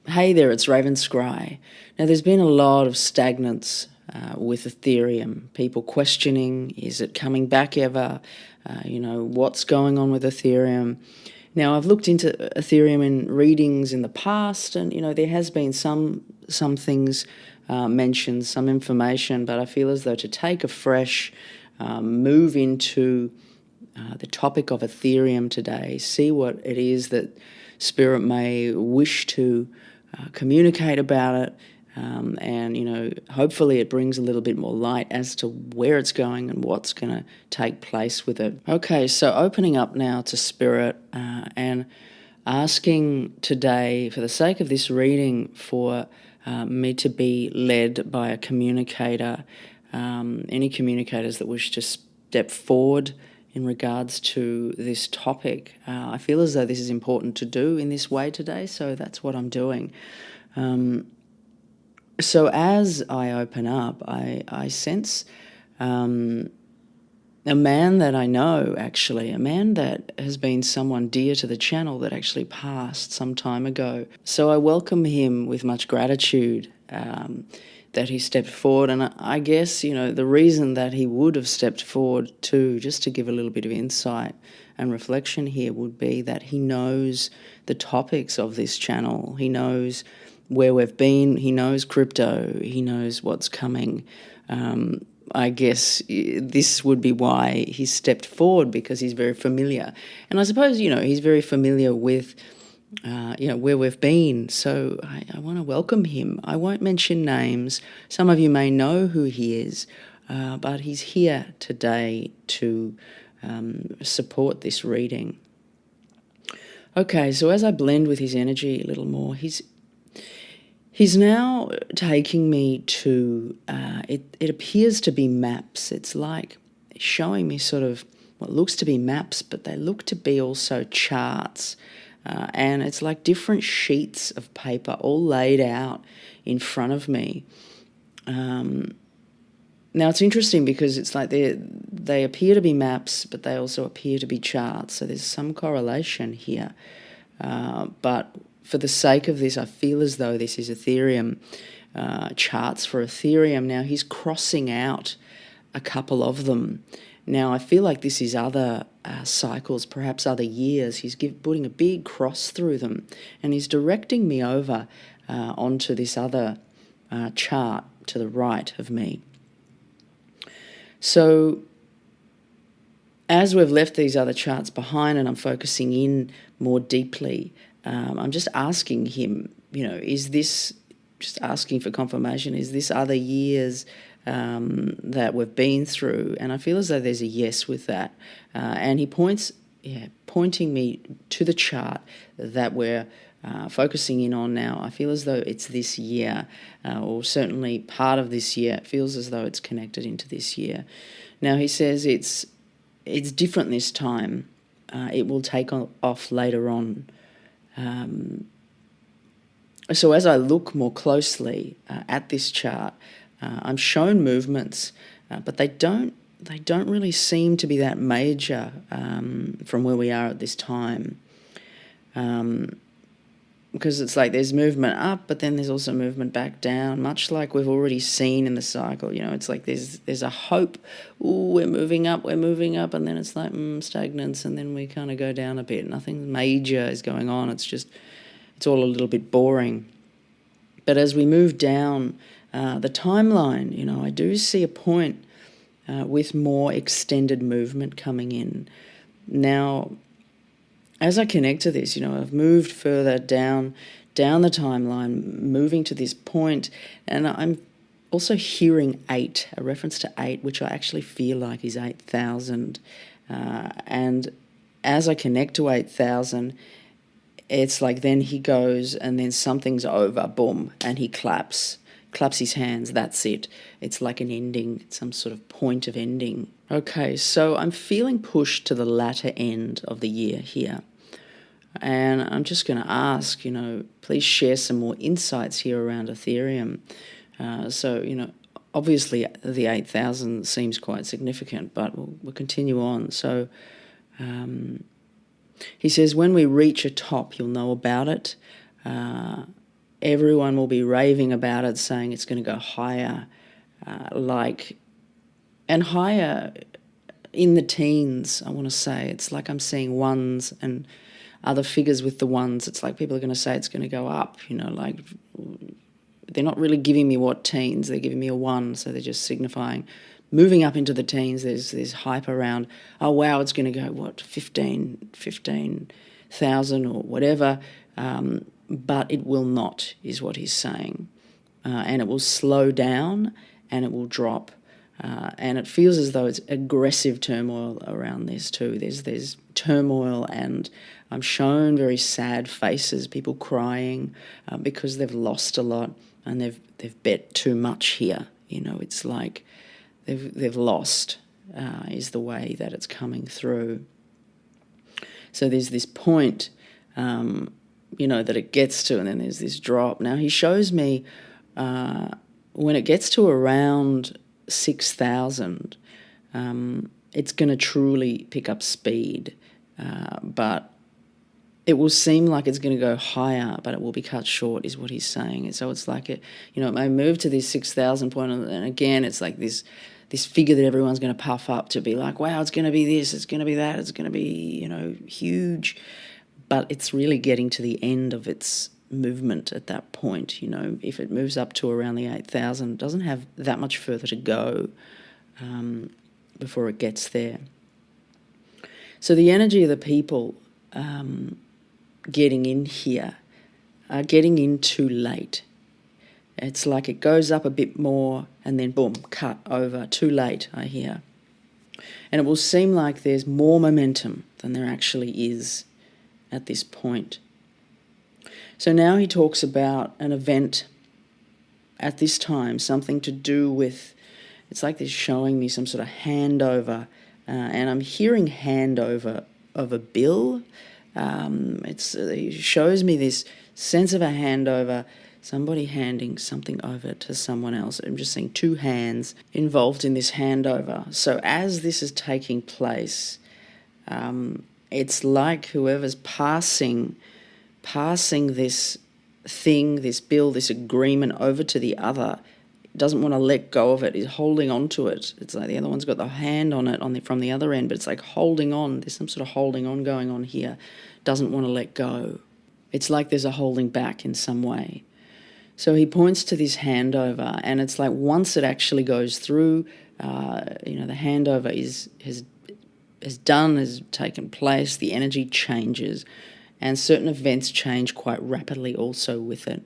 Hey there, it's Raven Scry. Now, there's been a lot of stagnance with Ethereum. People questioning, is it coming back ever? What's going on with Ethereum? Now, I've looked into Ethereum in readings in the past, and there has been some things mentioned, some information, but I feel as though to take a fresh move into the topic of Ethereum today, see what it is that Spirit may wish to communicate about it, and hopefully it brings a little bit more light as to where it's going and what's going to take place with it. Okay, so opening up now to Spirit and asking today, for the sake of this reading, for me to be led by a communicator, any communicators that wish to step forward in regards to this topic. I feel as though this is important to do in this way today, so that's what I'm doing. So as I open up, I sense a man that I know, actually, a man that has been someone dear to the channel that actually passed some time ago. So I welcome him with much gratitude that he stepped forward. And I guess, the reason that he would have stepped forward too, just to give a little bit of insight and reflection here, would be that he knows the topics of this channel. He knows where we've been. He knows crypto. He knows what's coming. I guess this would be why he stepped forward, because he's very familiar. And I suppose, he's very familiar with where we've been. So I want to welcome him. I won't mention names. Some of you may know who he is, but he's here today to support this reading. Okay, so as I blend with his energy a little more, he's now taking me to, it appears to be maps. It's like showing me sort of what looks to be maps, but they look to be also charts. And it's like different sheets of paper all laid out in front of me. Now, it's interesting because it's like they appear to be maps, but they also appear to be charts. So there's some correlation here. But for the sake of this, I feel as though this is Ethereum, charts for Ethereum. Now, he's crossing out a couple of them. Now, I feel like this is other cycles, perhaps other years. He's putting a big cross through them, and he's directing me over onto this other chart to the right of me. So as we've left these other charts behind and I'm focusing in more deeply, I'm just asking him, is this, just asking for confirmation, is this other years that we've been through? And I feel as though there's a yes with that. And he pointing me to the chart that we're focusing in on now. I feel as though it's this year, or certainly part of this year. It feels as though it's connected into this year. Now, he says it's different this time. It will take off later on. So as I look more closely at this chart, I'm shown movements, but they don't really seem to be that major from where we are at this time. Because it's like there's movement up, but then there's also movement back down, much like we've already seen in the cycle. It's like there's a hope, we're moving up, and then it's like stagnance, and then we kind of go down a bit. Nothing major is going on. It's all a little bit boring. But as we move down the timeline, I do see a point with more extended movement coming in. Now, as I connect to this, I've moved further down the timeline, moving to this point, and I'm also hearing 8, a reference to 8, which I actually feel like is 8,000. And as I connect to 8,000, it's like then he goes and then something's over, boom, and he claps his hands, that's it. It's like an ending, some sort of point of ending. Okay, so I'm feeling pushed to the latter end of the year here. And I'm just going to ask, please share some more insights here around Ethereum. Obviously the 8,000 seems quite significant, but we'll continue on. So he says, when we reach a top, you'll know about it. everyone will be raving about it, saying it's going to go higher, and higher in the teens, I want to say. It's like I'm seeing ones and other figures with the ones. It's like people are going to say it's going to go up, like they're not really giving me what teens, they're giving me a one, so they're just signifying moving up into the teens. There's hype around, oh wow, it's going to go, 15,000 or whatever, but it will not, is what he's saying. And it will slow down and it will drop. And it feels as though it's aggressive turmoil around this too. There's turmoil, and I'm shown very sad faces, people crying because they've lost a lot and they've bet too much here. It's like they've lost is the way that it's coming through. So there's this point, that it gets to, and then there's this drop. Now he shows me when it gets to around 6,000, it's going to truly pick up speed, but it will seem like it's going to go higher, but it will be cut short, is what he's saying. And so it's like it may move to this 6,000 point, and again, it's like this figure that everyone's going to puff up to be like, wow, it's going to be this, it's going to be that, it's going to be, huge. But it's really getting to the end of its movement at that point. If it moves up to around the 8,000, it doesn't have that much further to go before it gets there. So the energy of the people getting in here are getting in too late. It's like it goes up a bit more and then boom, cut over, too late, I hear. And it will seem like there's more momentum than there actually is at this point. So now he talks about an event at this time, something to do with, it's like they're showing me some sort of handover, and I'm hearing handover of a bill. It shows me this sense of a handover, somebody handing something over to someone else. I'm just seeing two hands involved in this handover. So as this is taking place, it's like whoever's passing this thing, this bill, this agreement over to the other, doesn't want to let go of it, is holding on to it. It's like the other one's got the hand on it from the other end, but it's like holding on. There's some sort of holding on going on here. Doesn't want to let go. It's like there's a holding back in some way. So he points to this handover, and it's like once it actually goes through, the handover has taken place, the energy changes, and certain events change quite rapidly also with it.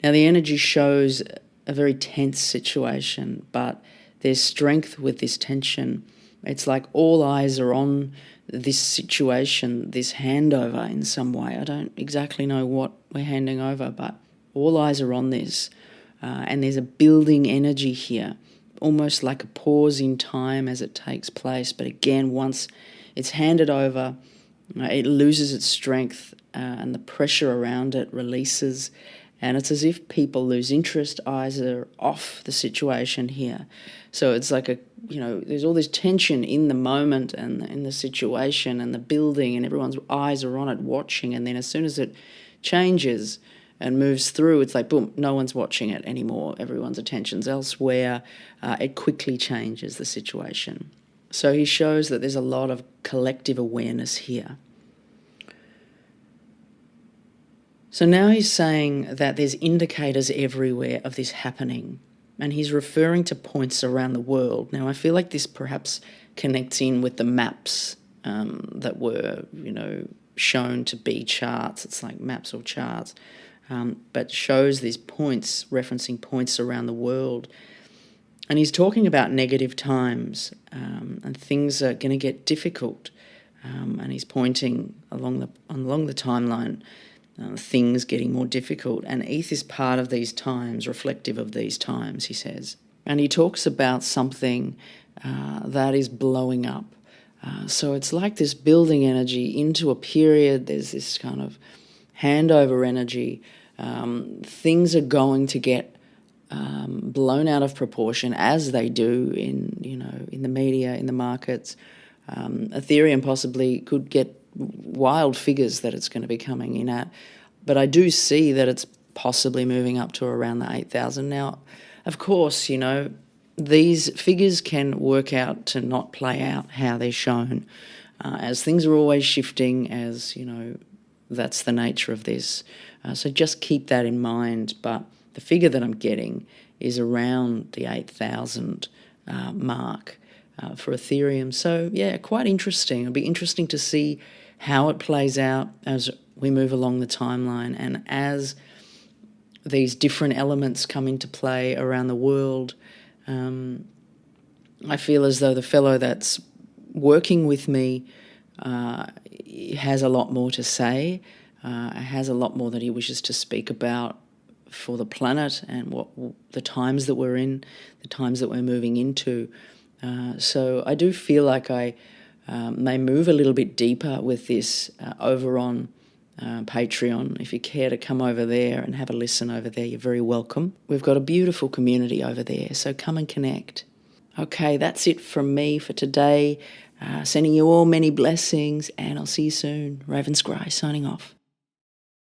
Now the energy shows a very tense situation, but there's strength with this tension. It's like all eyes are on this situation, this handover in some way. I don't exactly know what we're handing over, but all eyes are on this. And there's a building energy here, almost like a pause in time as it takes place. But again, once it's handed over, it loses its strength and the pressure around it releases. And it's as if people lose interest, eyes are off the situation here. So it's like there's all this tension in the moment and in the situation and the building, and everyone's eyes are on it watching. And then as soon as it changes and moves through, it's like, boom, no one's watching it anymore. Everyone's attention's elsewhere. It quickly changes the situation. So he shows that there's a lot of collective awareness here. So now he's saying that there's indicators everywhere of this happening, and he's referring to points around the world. Now I feel like this perhaps connects in with the maps that were, shown to be charts. It's like maps or charts, but shows these points, referencing points around the world. And he's talking about negative times, and things are going to get difficult. And he's pointing along the timeline, things getting more difficult. And ETH is part of these times, reflective of these times, he says. And he talks about something that is blowing up. So it's like this building energy into a period. There's this kind of handover energy. Things are going to get blown out of proportion, as they do in the media, in the markets. Ethereum possibly could get wild figures that it's going to be coming in at, but I do see that it's possibly moving up to around the 8,000. Now, of course, these figures can work out to not play out how they're shown, as things are always shifting, as, that's the nature of this. So just keep that in mind. But the figure that I'm getting is around the 8,000 mark for Ethereum. So, yeah, quite interesting. It'll be interesting to see how it plays out as we move along the timeline, and as these different elements come into play around the world. I feel as though the fellow that's working with me has a lot more to say, has a lot more that he wishes to speak about for the planet and what the times that we're in, the times that we're moving into. So I do feel like I may move a little bit deeper with this over on Patreon. If you care to come over there and have a listen over there, you're very welcome. We've got a beautiful community over there, so come and connect. Okay, that's it from me for today. Sending you all many blessings, and I'll see you soon. Raven Scry signing off.